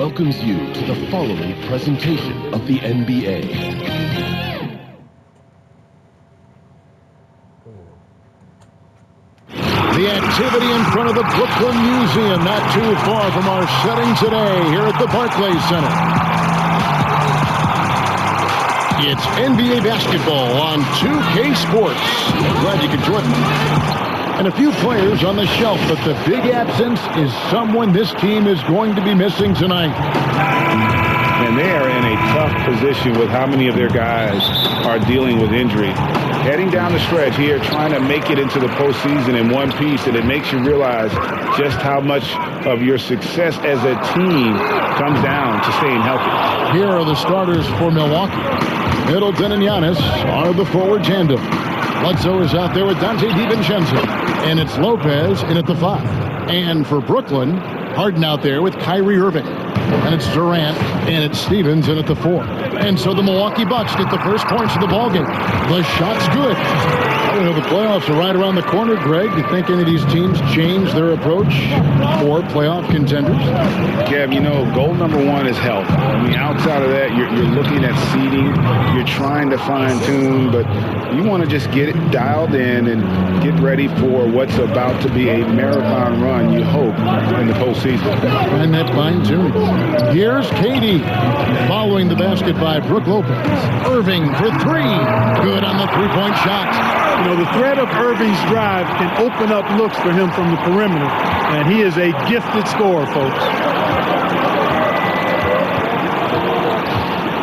welcomes you to the following presentation of the NBA. The activity in front of the Brooklyn Museum, not too far from our setting today here at the Barclays Center. It's NBA basketball on 2K Sports. Glad you could join me. And a few players on the shelf, but the big absence is someone this team is going to be missing tonight. And they are in a tough position with how many of their guys are dealing with injury. Heading down the stretch here, trying to make it into the postseason in one piece, and it makes you realize just how much of your success as a team comes down to staying healthy. Here are the starters for Milwaukee. Middleton and Giannis are the forward tandem. Bledsoe is out there with Dante DiVincenzo, and it's Lopez in at the 5. And for Brooklyn, Harden out there with Kyrie Irving. And it's Durant, and it's Stevens in at the 4. And so the Milwaukee Bucks get the first points of the ballgame. The shot's good. The playoffs are right around the corner, Greg. Do you think any of these teams change their approach for playoff contenders? Kev, you know, goal number one is health. I mean, outside of that, you're looking at seeding. You're trying to fine-tune, but you want to just get it dialed in and get ready for what's about to be a marathon run, you hope, in the postseason. And that fine-tuning. Here's KD following the basket by Brook Lopez. Irving for 3. Good on the three-point shot. You know, the threat of Irving's drive can open up looks for him from the perimeter, and he is a gifted scorer, folks.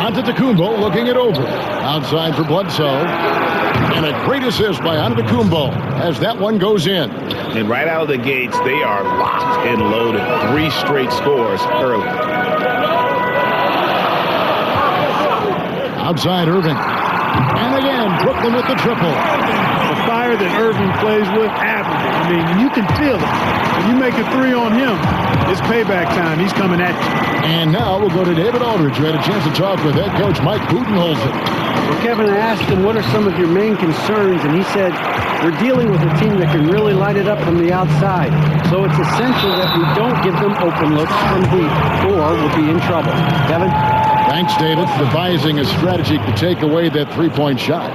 Antetokounmpo looking it over. Outside for Bledsoe. And a great assist by Antetokounmpo as that one goes in. And right out of the gates, they are locked and loaded. 3 straight scores early. Outside Irving. And again, Brooklyn with the triple. The fire that Irving plays with, admirable. I mean, you can feel it. When you make a 3 on him, it's payback time. He's coming at you. And now we'll go to David Aldridge, who had a chance to talk with head coach Mike Budenholzer. Well, Kevin, I asked him, what are some of your main concerns? And he said, we're dealing with a team that can really light it up from the outside. So it's essential that we don't give them open looks from deep, or we'll be in trouble. Kevin? Thanks, David, devising a strategy to take away that three-point shot.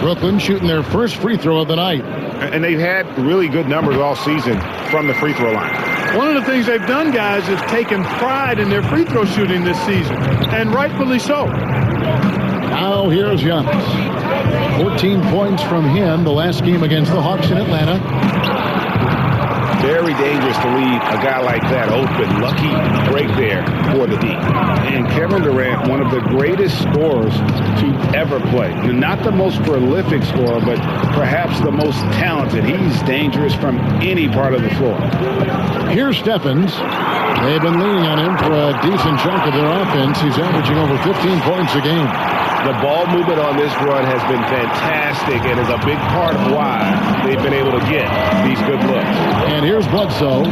Brooklyn shooting their first free throw of the night. And they've had really good numbers all season from the free throw line. One of the things they've done, guys, is taken pride in their free throw shooting this season, and rightfully so. Now here's Giannis. 14 points from him the last game against the Hawks in Atlanta. Very dangerous to leave a guy like that open. Lucky break there for the D. And Kevin Durant, one of the greatest scorers to ever play. Not the most prolific scorer, but perhaps the most talented. He's dangerous from any part of the floor. Here's Stephens. They've been leaning on him for a decent chunk of their offense. He's averaging over 15 points a game. The ball movement on this run has been fantastic and is a big part of why they've been able to get these good looks. And here's Bledsoe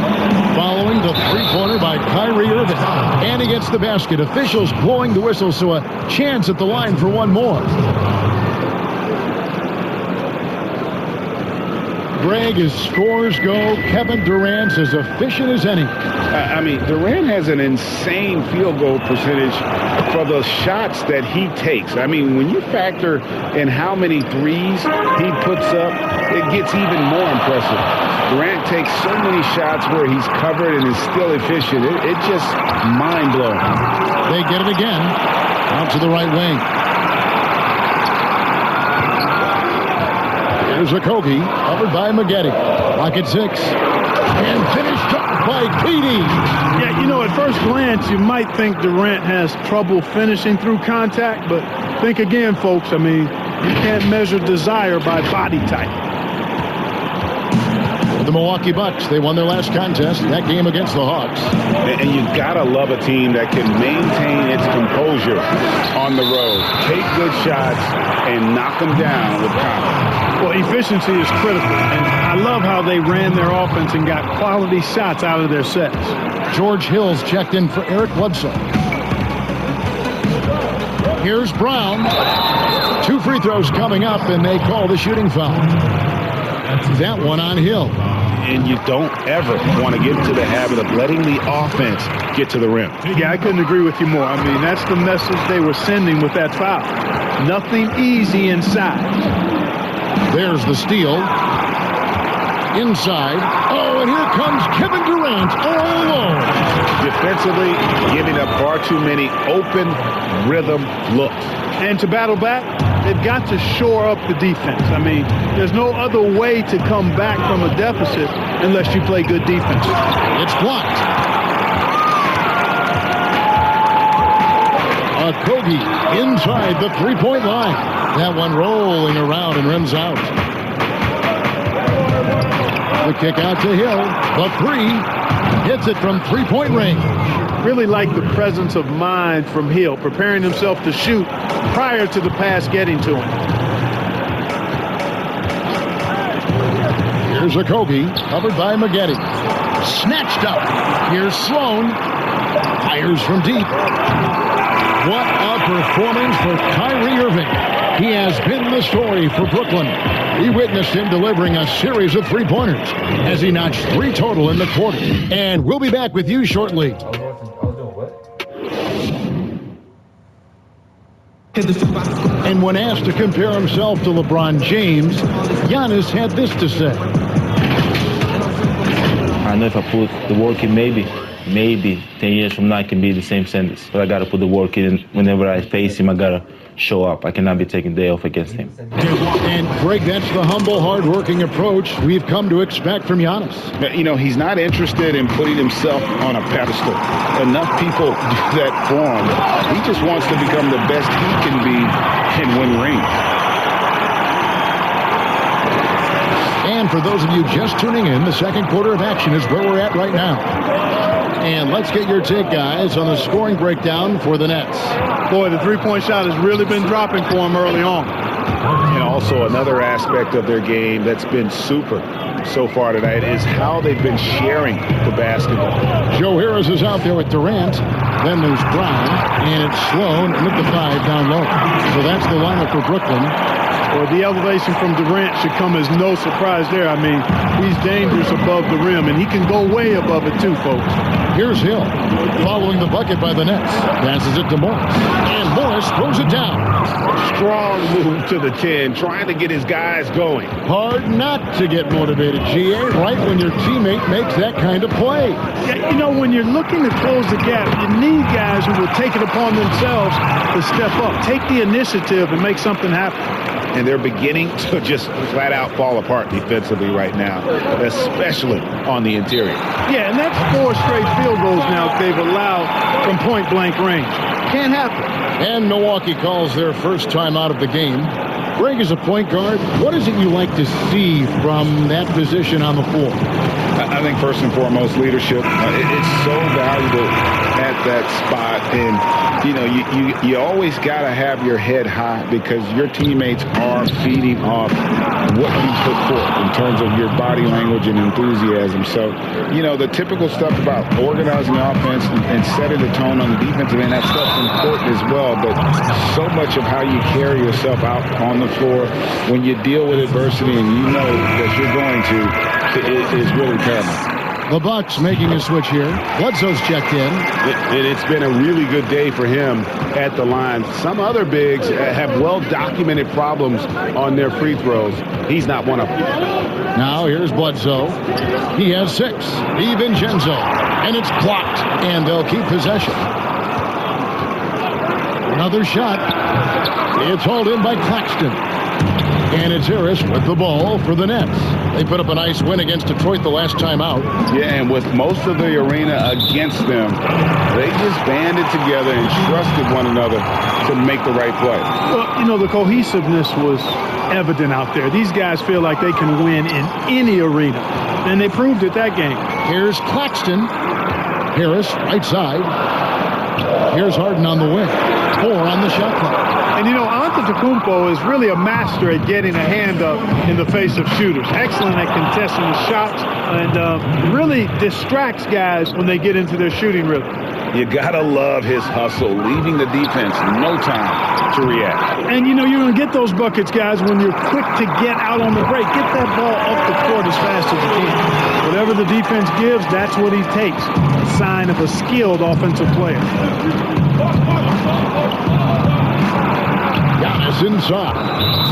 following the three-pointer by Kyrie Irving. And he gets the basket. Officials blowing the whistle, so a chance at the line for one more. Greg, as scores go, Kevin Durant's as efficient as any. I mean, Durant has an insane field goal percentage for the shots that he takes. I mean, when you factor in how many threes he puts up, it gets even more impressive. Durant takes so many shots where he's covered and is still efficient. It's just mind-blowing. They get it again. Out to the right wing. Here's Okogie, covered by Maggette. Lock at 6. And finished up by KD. Yeah, you know, at first glance, you might think Durant has trouble finishing through contact, but think again, folks. I mean, you can't measure desire by body type. The Milwaukee Bucks, they won their last contest, that game against the Hawks. And you gotta love a team that can maintain its composure on the road. Take good shots and knock them down with confidence. Well, efficiency is critical, and I love how they ran their offense and got quality shots out of their sets. George Hill's checked in for Eric Bledsoe. Here's Brown. 2 free throws coming up, and they call the shooting foul. That one on Hill. and you don't ever want to get into the habit of letting the offense get to the rim. Yeah, I couldn't agree with you more. I mean, that's the message they were sending with that foul. Nothing easy inside. There's the steal. Inside. Oh, and here comes Kevin Durant all alone. Defensively, giving up far too many open rhythm looks. And to battle back, they've got to shore up the defense. I mean, there's no other way to come back from a deficit unless you play good defense. It's blocked. Kogi inside the three-point line. That one rolling around and rims out. The kick out to Hill. The three. Hits it from three-point range. Really like the presence of mind from Hill, preparing himself to shoot prior to the pass getting to him. Here's Kogi, covered by Maggette. Snatched up. Here's Sloan. Fires from deep. What a performance for Kyrie Irving. He has been the story for Brooklyn. We witnessed him delivering a series of three-pointers as he notched 3 total in the quarter. And we'll be back with you shortly. And when asked to compare himself to LeBron James, Giannis had this to say. I know if I put the work in, maybe 10 years from now I can be the same sentence. But I got to put the work in. Whenever I face him, I got to show up. I cannot be taking day off against him. And Greg, that's the humble, hard-working approach we've come to expect from Giannis. You know, he's not interested in putting himself on a pedestal. Enough people do that for him. He just wants to become the best he can be and win rings. And for those of you just tuning in, the second quarter of action is where we're at right now. And let's get your take, guys, on the scoring breakdown for the Nets. Boy, the three-point shot has really been dropping for him early on. And also another aspect of their game that's been super so far tonight is how they've been sharing the basketball. Joe Harris is out there with Durant. Then there's Brown, and it's Sloan with the 5 down low. So that's the lineup for Brooklyn. Well, the elevation from Durant should come as no surprise there. I mean, he's dangerous above the rim, and he can go way above it too, folks. Here's Hill, following the bucket by the Nets. Passes it to Morris, and Morris throws it down. Strong move to the 10, trying to get his guys going. Hard not to get motivated, GA, right when your teammate makes that kind of play. Yeah, you know, when you're looking to close the gap, you need guys who will take it upon themselves to step up, take the initiative, and make something happen. And they're beginning to just flat out fall apart defensively right now, especially on the interior. Yeah, and that's 4 straight field goals now they've allowed from point-blank range. Can't happen. And Milwaukee calls their first time out of the game. Greg, as a point guard, what is it you like to see from that position on the floor? I think first and foremost, leadership. It's so valuable at that spot. And, you know, you always got to have your head high because your teammates are feeding off what you put forth in terms of your body language and enthusiasm. So, you know, the typical stuff about organizing the offense and setting the tone on the defensive end, that stuff's important as well. But so much of how you carry yourself out on the floor when you deal with adversity and you know that you're going to is really paramount. The Bucks making a switch here. Bledsoe's checked in. It's been a really good day for him at the line. Some other bigs have well-documented problems on their free throws. He's not one of them. Now here's Bledsoe. He has 6. DiVincenzo. And it's blocked. And they'll keep possession. Another shot. It's hauled in by Claxton. And it's Harris with the ball for the Nets. They put up a nice win against Detroit the last time out. Yeah, and with most of the arena against them, they just banded together and trusted one another to make the right play. Well, you know, the cohesiveness was evident out there. These guys feel like they can win in any arena, and they proved it that game. Here's Claxton. Harris, right side. Here's Harden on the wing. 4 on the shot clock. And, you know, Antetokounmpo is really a master at getting a hand up in the face of shooters. Excellent at contesting the shots and really distracts guys when they get into their shooting rhythm. You got to love his hustle, leaving the defense no time to react. And, you're going to get those buckets, guys, when you're quick to get out on the break. Get that ball up the court as fast as you can. Whatever the defense gives, that's what he takes. A sign of a skilled offensive player. Giannis inside.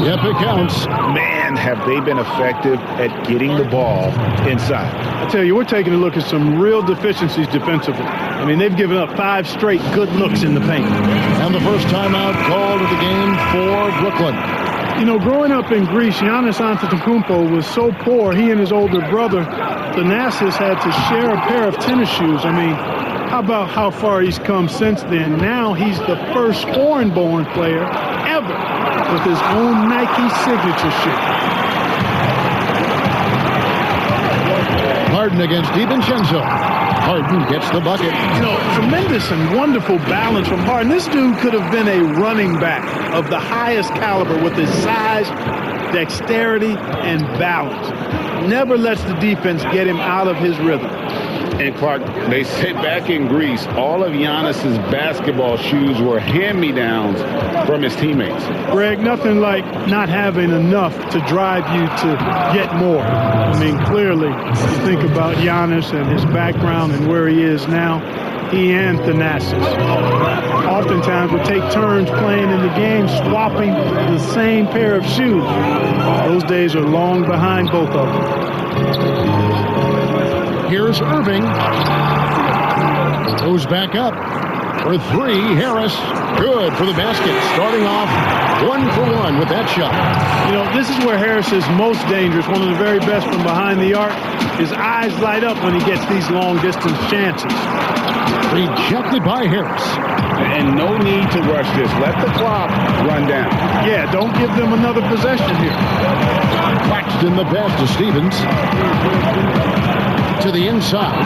Yep, it counts. Man, have they been effective at getting the ball inside. I tell you, we're taking a look at some real deficiencies defensively. I mean, they've given up 5 straight good looks in the paint. And the first timeout called of the game for Brooklyn. Growing up in Greece, Giannis Antetokounmpo was so poor, he and his older brother, Thanasis, had to share a pair of tennis shoes. I mean, how about how far he's come since then? Now he's the first foreign-born player ever with his own Nike signature shoe. Harden against DiVincenzo. Harden gets the bucket. Tremendous and wonderful balance from Harden. This dude could have been a running back of the highest caliber with his size, dexterity, and balance. Never lets the defense get him out of his rhythm. And Clark, they say back in Greece, all of Giannis's basketball shoes were hand-me-downs from his teammates. Greg, nothing like not having enough to drive you to get more. I mean, clearly, you think about Giannis and his background and where he is now, he and Thanasis oftentimes would take turns playing in the game, swapping the same pair of shoes. Those days are long behind both of them. Here's Irving. Goes back up for 3. Harris, good for the basket. Starting off 1 for 1 with that shot. This is where Harris is most dangerous, one of the very best from behind the arc. His eyes light up when he gets these long-distance chances. Rejected by Harris. And no need to rush this. Let the clock run down. Yeah, don't give them another possession here. Claxton the pass to Stevens. To the inside.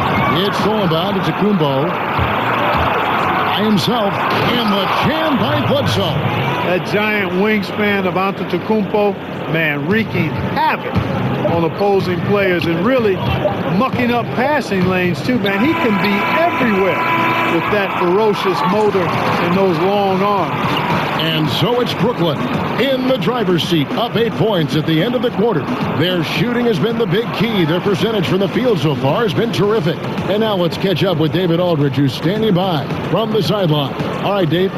It's Solomon. It's Antetokounmpo. By himself. And the jam by Bledsoe. That giant wingspan of Antetokounmpo, man, wreaking havoc on opposing players and really mucking up passing lanes too, man. He can be everywhere with that ferocious motor and those long arms. And so it's Brooklyn in the driver's seat, up 8 points at the end of the quarter. Their shooting has been the big key. Their percentage from the field so far has been terrific. And now let's catch up with David Aldridge, who's standing by from the sideline. All right, Dave.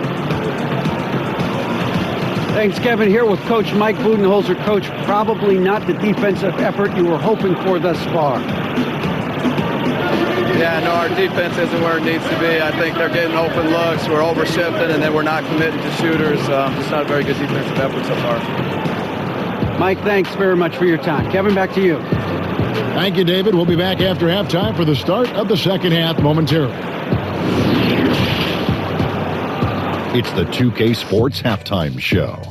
Thanks, Kevin. Here with Coach Mike Budenholzer. Coach, probably not the defensive effort you were hoping for thus far. Yeah, no, our defense isn't where it needs to be. I think they're getting open looks. We're overshifting, and then we're not committing to shooters. It's not a very good defensive effort so far. Mike, thanks very much for your time. Kevin, back to you. Thank you, David. We'll be back after halftime for the start of the second half momentarily. It's the 2K Sports Halftime Show.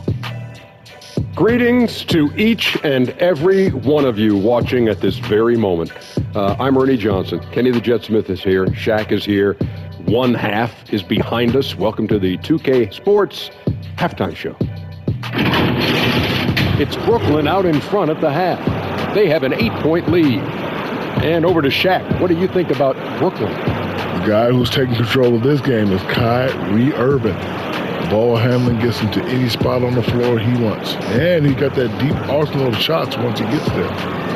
Greetings to each and every one of you watching at this very moment. I'm Ernie Johnson. Kenny the Jet Smith is here. Shaq is here. One half is behind us. Welcome to the 2K Sports Halftime Show. It's Brooklyn out in front at the half. They have an 8-point lead. And over to Shaq. What do you think about Brooklyn? The guy who's taking control of this game is Kyrie Irving. Ball handling gets him to any spot on the floor he wants. And he got that deep arsenal of shots once he gets there.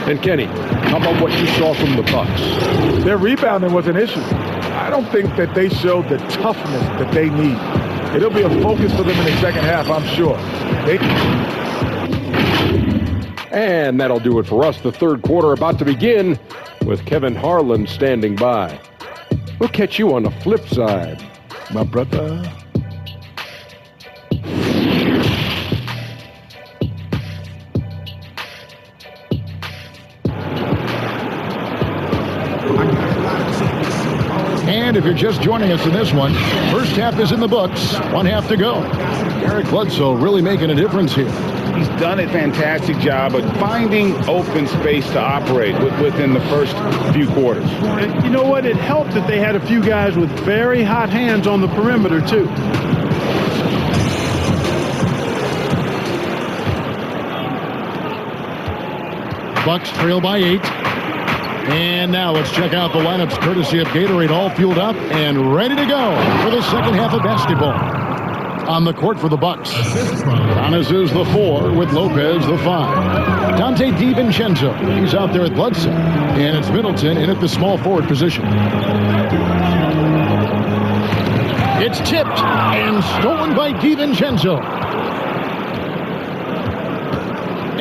And Kenny, how about what you saw from the Bucks? Their rebounding was an issue. I don't think that they showed the toughness that they need. It'll be a focus for them in the second half, I'm sure. And that'll do it for us. The third quarter about to begin with Kevin Harlan standing by. We'll catch you on the flip side, my brother. And if you're just joining us in this one, first half is in the books. 1 half to go. Eric Bledsoe really making a difference here. He's done a fantastic job of finding open space to operate within the first few quarters. And you know what? It helped that they had a few guys with very hot hands on the perimeter, too. Bucks trail by 8. And now let's check out the lineups courtesy of Gatorade, all fueled up and ready to go for the second half of basketball. On the court for the Bucks, Giannis is the 4 with Lopez the 5. Dante DiVincenzo, he's out there at Bledsoe. And it's Middleton in at the small forward position. It's tipped and stolen by DiVincenzo.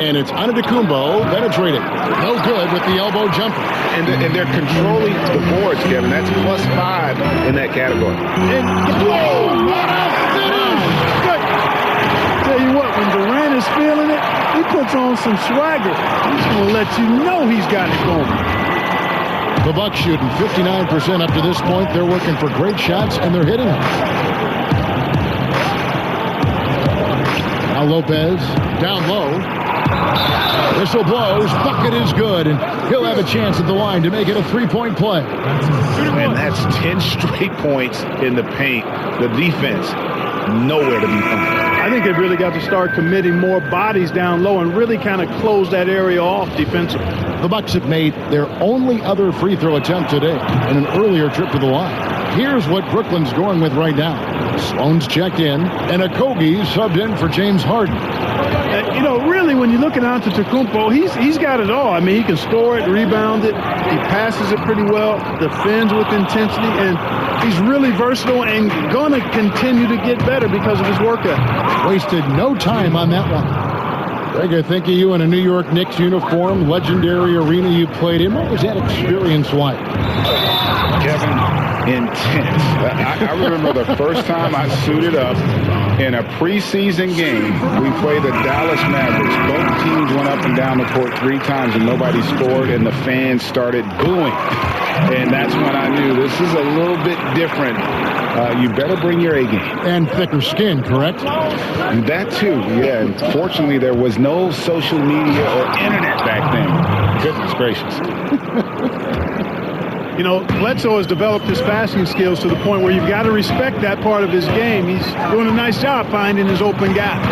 And it's Antetokounmpo penetrating. No good with the elbow jumper. And they're controlling the boards, Kevin. That's +5 in that category. And whoa, what a finish! Tell you what, when Durant is feeling it, he puts on some swagger. He's going to let you know he's got it going. The Bucks shooting 59% up to this point. They're working for great shots, and they're hitting them. Now Lopez down low. Whistle blows. Bucket is good, and he'll have a chance at the line to make it a 3-point play. And that's 10 straight points in the paint. The defense, nowhere to be found. I think they've really got to start committing more bodies down low and really kind of close that area off defensively. The Bucks have made their only other free throw attempt today in an earlier trip to the line. Here's what Brooklyn's going with right now. Sloan's checked in, and Okogie subbed in for James Harden. You know, really, when you look at Antetokounmpo, he's got it all. I mean, he can score it, rebound it, he passes it pretty well, defends with intensity, and he's really versatile and going to continue to get better because of his work ethic. Wasted no time on that one. Greg, I think of you in a New York Knicks uniform, legendary arena you played in. What was that experience like? Kevin, intense. I remember the first time I suited up in a preseason game. We played the Dallas Mavericks. Both teams went up and down the court 3 times and nobody scored, and the fans started booing. And that's when I knew this is a little bit different. You better bring your A game. And thicker skin, correct? That too, yeah. And fortunately, there was no social media or internet back then. Goodness gracious. You know, Bledsoe has developed his passing skills to the point where you've got to respect that part of his game. He's doing a nice job finding his open guys.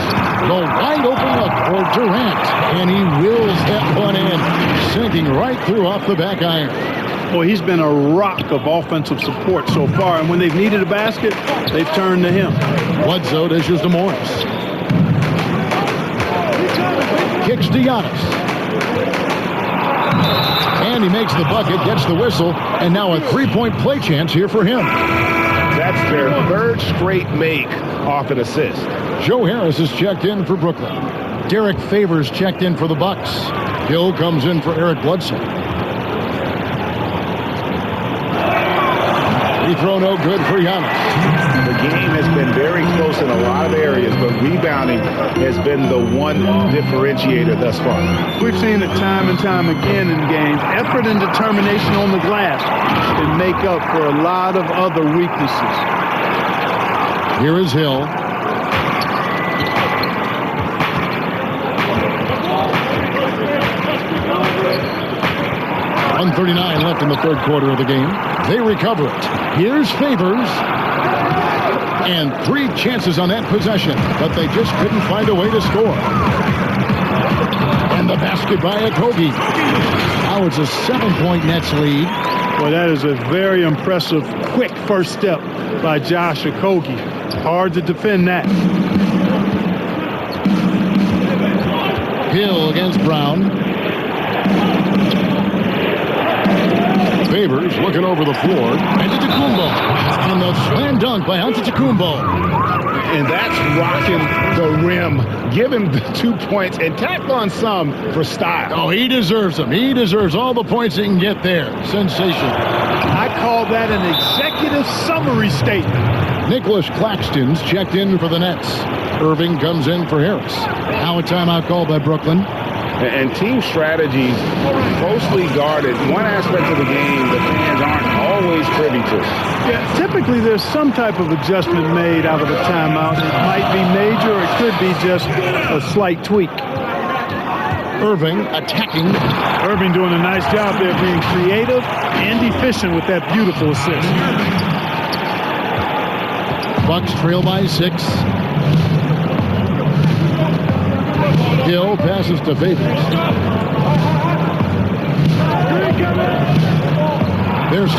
The wide open look for Durant, and he wills that one in, sinking right through off the back iron. Boy, he's been a rock of offensive support so far, and when they've needed a basket, they've turned to him. Bledsoe dishes to Morris. Kicks to Giannis. And he makes the bucket, gets the whistle, and now a 3-point play chance here for him. That's their 3rd straight make off an assist. Joe Harris is checked in for Brooklyn. Derek Favors checked in for the Bucks. Hill comes in for Eric Bledsoe. Free throw no good for Giannis. The game has been very close in a lot of areas, but rebounding has been the one differentiator thus far. We've seen it time and time again in games. Effort and determination on the glass can make up for a lot of other weaknesses. Here is Hill. .139 left in the 3rd quarter of the game. They recover it. Here's Favors. And 3 chances on that possession, but they just couldn't find a way to score. And the basket by Okogie. Now it's a 7-point Nets lead. Well, that is a very impressive, quick first step by Josh Okogie. Hard to defend that. Hill against Brown. Favors looking over the floor. Antetokounmpo. And the slam dunk by Antetokounmpo. And that's rocking the rim. Give him the 2 points and tack on some for style. Oh, he deserves them. He deserves all the points he can get there. Sensational. I call that an executive summary statement. Nicholas Claxton's checked in for the Nets. Irving comes in for Harris. Now a timeout called by Brooklyn. And team strategy closely guarded. One aspect of the game the fans aren't always privy to. Yeah, typically there's some type of adjustment made out of a timeout. It might be major or it could be just a slight tweak. Irving attacking. Irving doing a nice job there being creative and efficient with that beautiful assist. Bucks trail by 6. Hill passes to Favors. There's...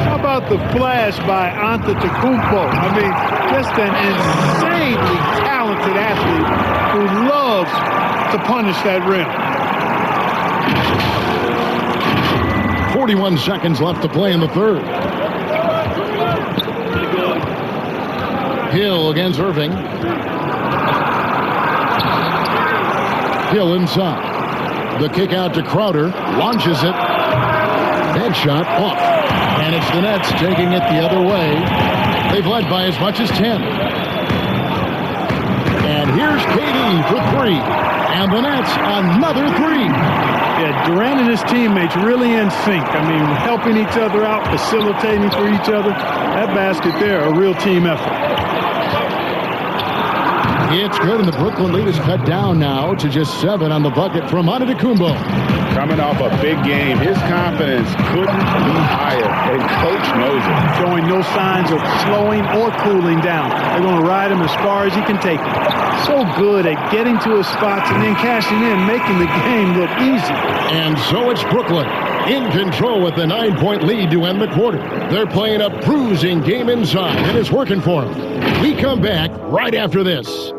How about the flash by Antetokounmpo? I mean, just an insanely talented athlete who loves to punish that rim. 41 seconds left to play in the third. Hill against Irving. Hill inside. The kick out to Crowder. Launches it. That shot off. And it's the Nets taking it the other way. They've led by as much as 10. And here's KD for three. And the Nets another three. Yeah, Durant and his teammates really in sync. I mean, helping each other out, facilitating for each other. That basket there, a real team effort. It's good, and the Brooklyn lead is cut down now to just 7 on the bucket from Antetokounmpo. Coming off a big game, his confidence couldn't be higher, and Coach knows it. Showing no signs of slowing or cooling down. They're going to ride him as far as he can take him. So good at getting to his spots and then cashing in, making the game look easy. And so it's Brooklyn in control with the 9-point lead to end the quarter. They're playing a bruising game inside, and it's working for them. We come back right after this.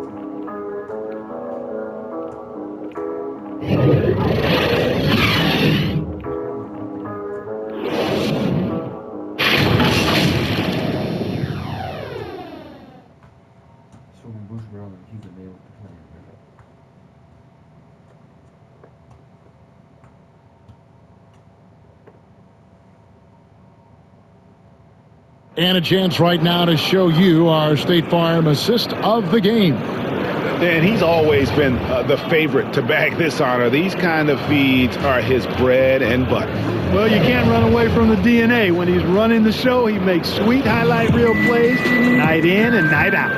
And a chance right now to show you our State Farm assist of the game. And he's always been the favorite to bag this honor. These kind of feeds are his bread and butter. Well, you can't run away from the DNA. When he's running the show, he makes sweet highlight reel plays night in and night out.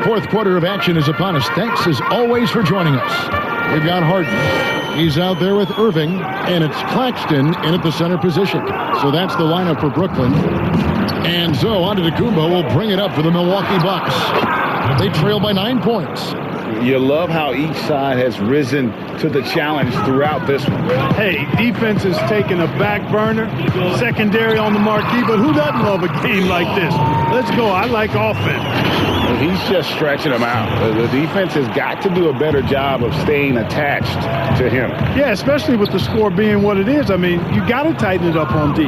Fourth quarter of action is upon us. Thanks as always for joining us. We've got Harden. He's out there with Irving, and it's Claxton in at the center position. So that's the lineup for Brooklyn. And so Antetokounmpo will bring it up for the Milwaukee Bucks. They trail by 9 points. You love how each side has risen to the challenge throughout this one. Hey, defense is taking a back burner, secondary on the marquee, but who doesn't love a game like this? Let's go. I like offense. He's just stretching them out. The defense has got to do a better job of staying attached to him. Yeah, especially with the score being what it is. I mean, you got to tighten it up on D.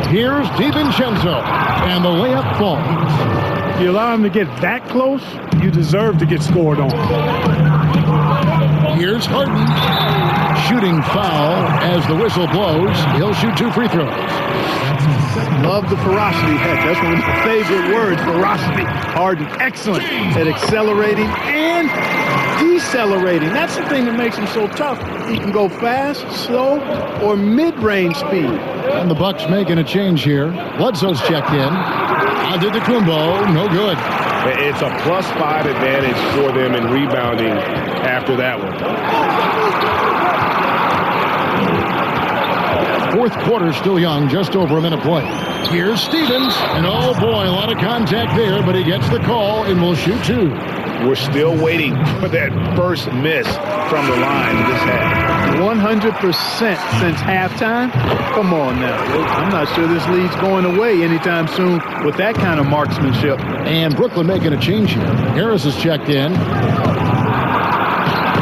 Here's DiVincenzo, and the layup falls. If you allow him to get that close, you deserve to get scored on. Here's Harden. Shooting foul as the whistle blows. He'll shoot 2 free throws. Love the ferocity. Heck, that's one of my favorite words, ferocity. Harden, excellent at accelerating and decelerating. That's the thing that makes him so tough. He can go fast, slow, or mid-range speed. And the Bucks making a change here. Bledsoe's checked in. Antetokounmpo, no good. It's a +5 advantage for them in rebounding after that one. Fourth quarter still young, just over a minute play. Here's Stevens, and oh boy, a lot of contact there, but he gets the call and will shoot 2. We're still waiting for that first miss from the line in this half. 100% since halftime? Come on now. I'm not sure this lead's going away anytime soon with that kind of marksmanship. And Brooklyn making a change here. Harris is checked in.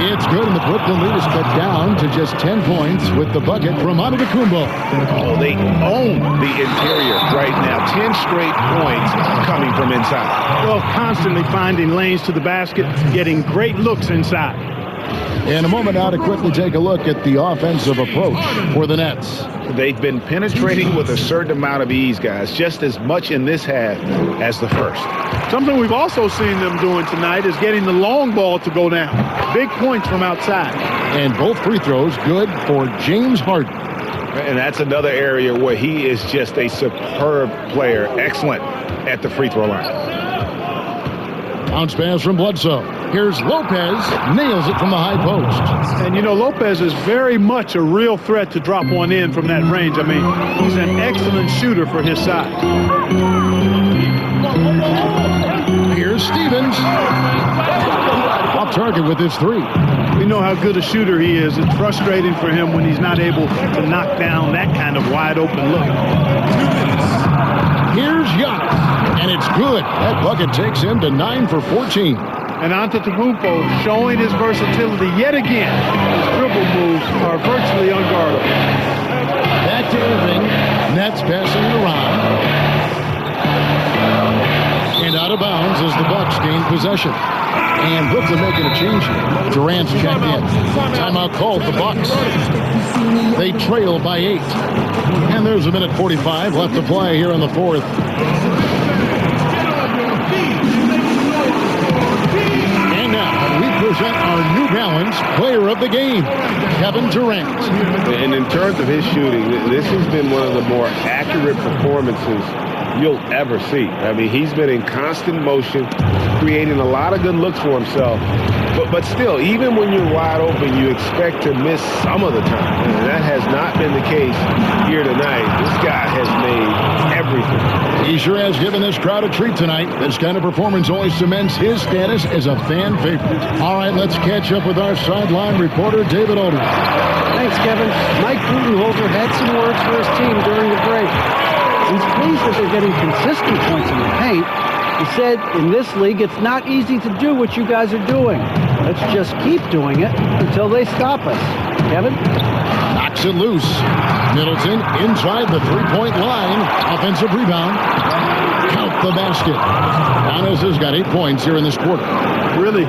It's good, and the Brooklyn lead is cut down to just 10 points with the bucket from Antetokounmpo. Oh, they own the interior right now. 10 straight points coming from inside. Well, constantly finding lanes to the basket, getting great looks inside. In a moment now to quickly take a look at the offensive approach for the Nets. They've been penetrating with a certain amount of ease, guys, just as much in this half as the first. Something we've also seen them doing tonight is getting the long ball to go down. Big points from outside. And both free throws good for James Harden. And that's another area where he is just a superb player. Excellent at the free throw line. Bounce pass from Bledsoe. Here's Lopez. Nails it from the high post. And, you know, Lopez is very much a real threat to drop one in from that range. I mean, he's an excellent shooter for his size. Here's Stevens. off target with his 3. We know how good a shooter he is. It's frustrating for him when he's not able to knock down that kind of wide open look. 2 minutes. Here's Giannis, and it's good. That bucket takes him to 9 for 14. And Antetokounmpo showing his versatility yet again. His dribble moves are virtually unguardable. Back to Irving. Nets passing it around. And out of bounds as the Bucks gain possession. And Brooklyn making a change here. Durant's checked in. Timeout called the Bucks. They trail by 8. And there's a minute 45 left to play here in the 4th. And now we present our New Balance Player of the Game, Kevin Durant. And in terms of his shooting, this has been one of the more accurate performances you'll ever see. I mean, he's been in constant motion, creating a lot of good looks for himself. But still, even when you're wide open, you expect to miss some of the time. And that has not been the case here tonight. This guy has made everything. He sure has given this crowd a treat tonight. This kind of performance always cements his status as a fan favorite. All right, let's catch up with our sideline reporter, David Odom. Thanks, Kevin. Mike Budenholzer had some words for his team during the break. He's pleased that they're getting consistent points in the paint. He said, in this league, it's not easy to do what you guys are doing. Let's just keep doing it until they stop us. Kevin? Knocks it loose. Middleton inside the three-point line. Offensive rebound. Count the basket. Giannis has got 8 points here in this quarter. Really,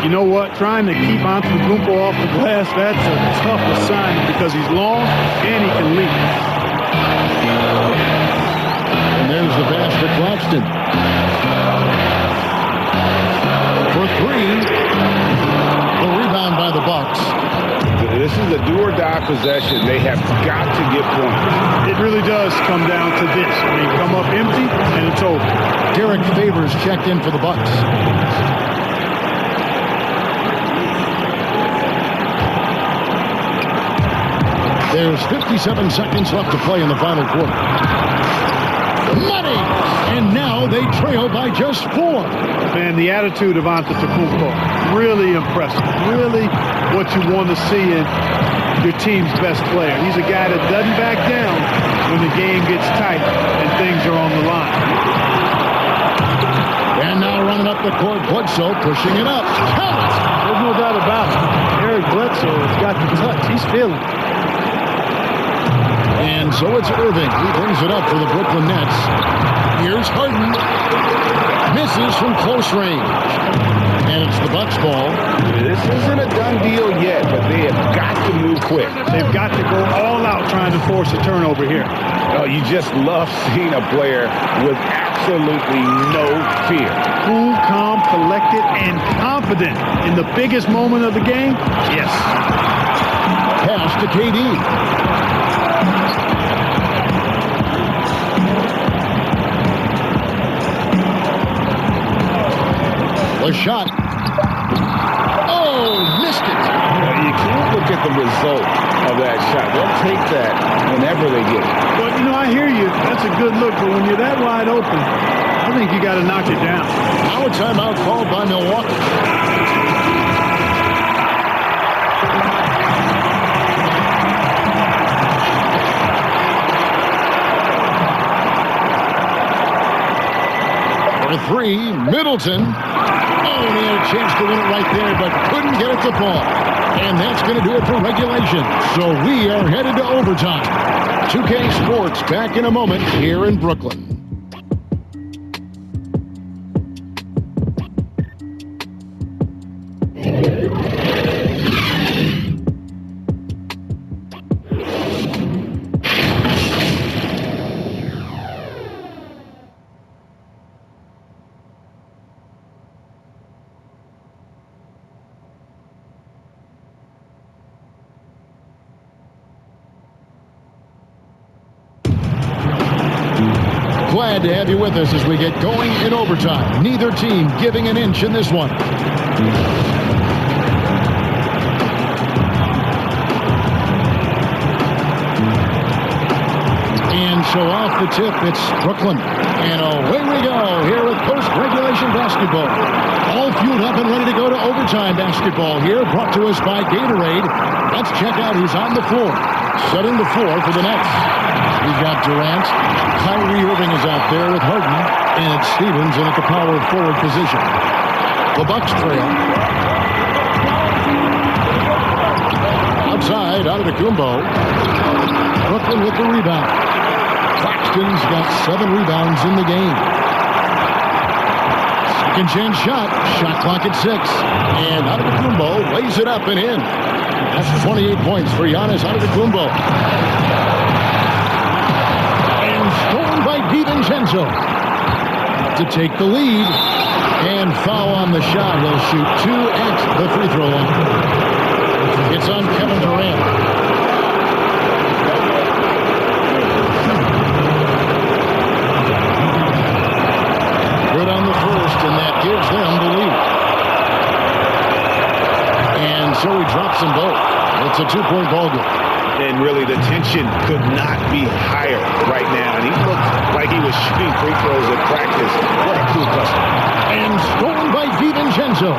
you know what? Trying to keep Antetokounmpo off the glass, that's a tough assignment because he's long and he can leap. And there's the pass to Claxton. For 3. The rebound by the Bucks. This is a do-or-die possession. They have got to get points. It really does come down to this. I mean, come up empty, and it's over. Derek Favors checked in for the Bucks. There's 57 seconds left to play in the final quarter. Money! And now they trail by just 4. Man, the attitude of Antetokounmpo, really impressive. Really what you want to see in your team's best player. He's a guy that doesn't back down when the game gets tight and things are on the line. And now running up the court, Bledsoe pushing it up. Count it! There's no doubt about it. Eric Bledsoe has got the touch. He's feeling it. And so it's Irving. He brings it up for the Brooklyn Nets. Here's Harden. Misses from close range. And it's the Bucks ball. This isn't a done deal yet, but they have got to move quick. They've got to go all out trying to force a turnover here. Oh, you just love seeing a player with absolutely no fear. Cool, calm, collected, and confident in the biggest moment of the game? Yes. Pass to KD. A shot. Oh, missed it. You can't look at the result of that shot. They'll take that whenever they get it. Well, you know, I hear you. That's a good look, but when you're that wide open, I think you got to knock it down. Now a timeout called by Milwaukee. For 3, Middleton. Oh, and he had a chance to win it right there, but couldn't get it to fall. And that's going to do it for regulation. So we are headed to overtime. 2K Sports back in a moment here in Brooklyn. Glad to have you with us as we get going in overtime. Neither team giving an inch in this one. And So off the tip, it's Brooklyn. And away we go here with post-regulation basketball. All fueled up and ready to go to overtime basketball here, brought to us by Gatorade. Let's check out who's on the floor. Setting the floor for the Nets. We've got Durant. Kyrie Irving is out there with Harden. And it's Stevens in at the power forward position. The Bucks trail. Outside, out of the Kumbo. Brooklyn with the rebound. Claxton's got 7 rebounds in the game. Second chance shot. Shot clock at 6. And Antetokounmpo lays it up and in. That's 28 points for Giannis Antetokounmpo. And stolen by DiVincenzo to take the lead. And foul on the shot. He'll shoot 2 at the free throw line. It's on Kevin Durant. Good on the first, and that gives them the lead. And so he drops them both. It's a 2-point ball game. And really, the tension could not be higher right now. And he looked like he was shooting free throws at practice. What a cool customer. And stolen by DiVincenzo.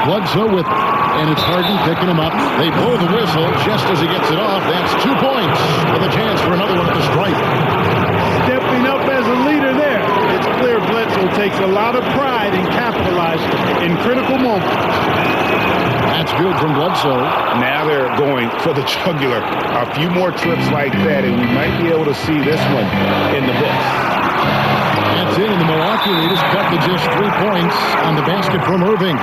Bledsoe with, and it's Harden picking him up. They blow the whistle just as he gets it off. That's 2 points with a chance for another one at the stripe. Stepping up as a leader there. It's clear Bledsoe takes a lot of pride in capitalizing in critical moments. That's good from Bledsoe. Now they're going for the jugular. A few more trips like that, and we might be able to see this one in the books. That's in, and the Milwaukee lead is cut to just 3 points on the basket from Irving.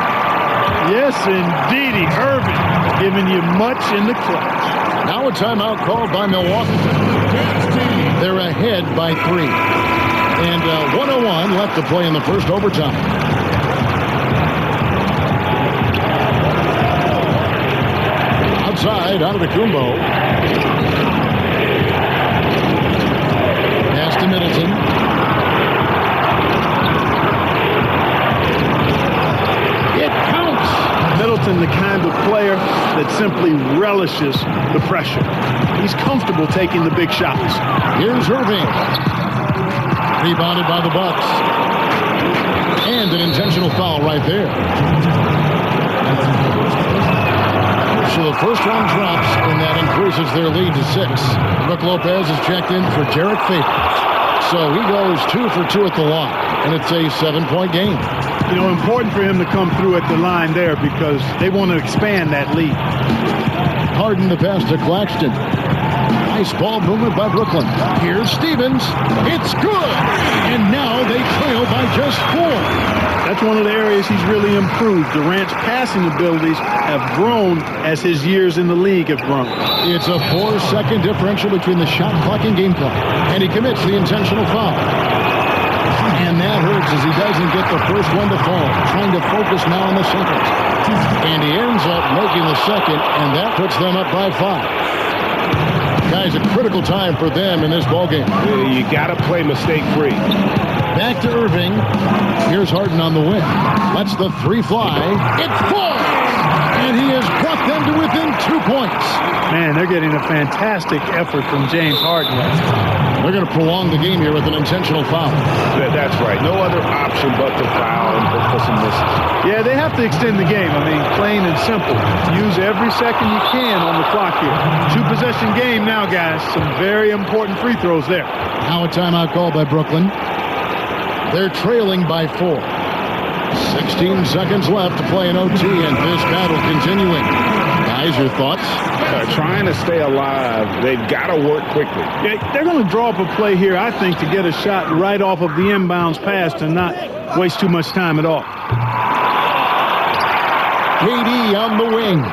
Yes, indeedy. Irving giving you much in the clutch. Now a timeout called by Milwaukee. They're ahead by 3. And 1:01 left to play in the first overtime. Outside, Antetokounmpo. Pass to Middleton. It counts. Middleton, the kind of player that simply relishes the pressure. He's comfortable taking the big shots. Here's Irving. Rebounded by the Bucks. And an intentional foul right there. So the first one drops, and that increases their lead to 6. Brook Lopez is checked in for Derek Favors. So he goes 2 for 2 at the line, and it's a 7-point game. You know, important for him to come through at the line there because they want to expand that lead. Harden the pass to Claxton. Nice ball movement by Brooklyn. Here's Stevens. It's good. And now they trail by just 4. That's one of the areas he's really improved. Durant's passing abilities have grown as his years in the league have grown. It's a 4-second differential between the shot clock and game clock. And he commits the intentional foul. And that hurts as he doesn't get the first one to fall. Trying to focus now on the second. And he ends up making the second, and that puts them up by 5. Guys, a critical time for them in this ballgame. You got to play mistake-free. Back to Irving. Here's Harden on the wing. Lets the 3 fly. It falls! And he has brought them to within 2 points. Man, they're getting a fantastic effort from James Harden. They're going to prolong the game here with an intentional foul. That's right. No other option but to foul and for some misses. Yeah, they have to extend the game. I mean, plain and simple. Use every second you can on the clock here. 2-possession game now, guys. Some very important free throws there. Now a timeout call by Brooklyn. They're trailing by 4. 16 seconds left to play in OT, and this battle continuing. Guys, your thoughts? Trying to stay alive. They've got to work quickly. Yeah, they're going to draw up a play here, I think, to get a shot right off of the inbounds pass to not waste too much time at all. KD on the wing.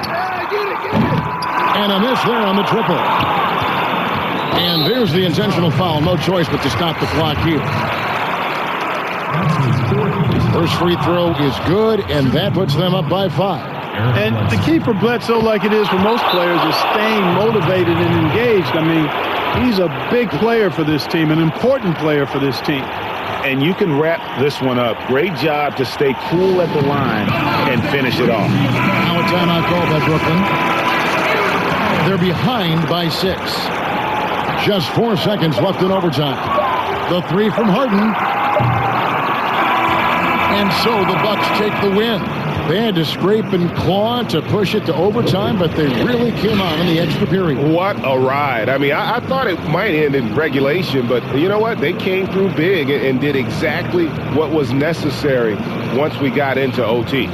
And a miss there on the triple. And there's the intentional foul. No choice but to stop the clock here. First free throw is good, and that puts them up by 5. And the key for Bledsoe, like it is for most players, is staying motivated and engaged. I mean, he's a big player for this team, an important player for this team. And you can wrap this one up. Great job to stay cool at the line and finish it off. Now a timeout call by Brooklyn. They're behind by 6. Just 4 seconds left in overtime. The three from Harden. And so the Bucks take the win. They had to scrape and claw to push it to overtime, but they really came on in the extra period. What a ride. I mean, I thought it might end in regulation, but you know what? They came through big and did exactly what was necessary once we got into OT.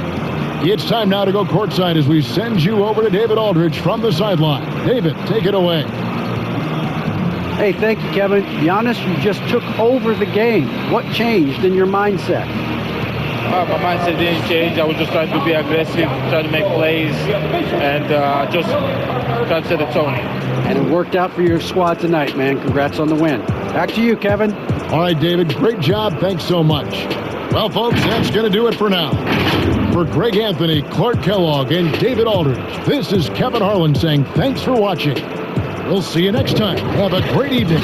It's time now to go courtside as we send you over to David Aldridge from the sideline. David, take it away. Hey, thank you, Kevin. Giannis, you just took over the game. What changed in your mindset? My mindset didn't change. I was just trying to be aggressive, trying to make plays, and just trying to set the tone. And it worked out for your squad tonight, man. Congrats on the win. Back to you, Kevin. All right, David, great job. Thanks so much. Well, folks, that's going to do it for now. For Greg Anthony, Clark Kellogg, and David Aldridge, this is Kevin Harlan saying thanks for watching. We'll see you next time. Have a great evening.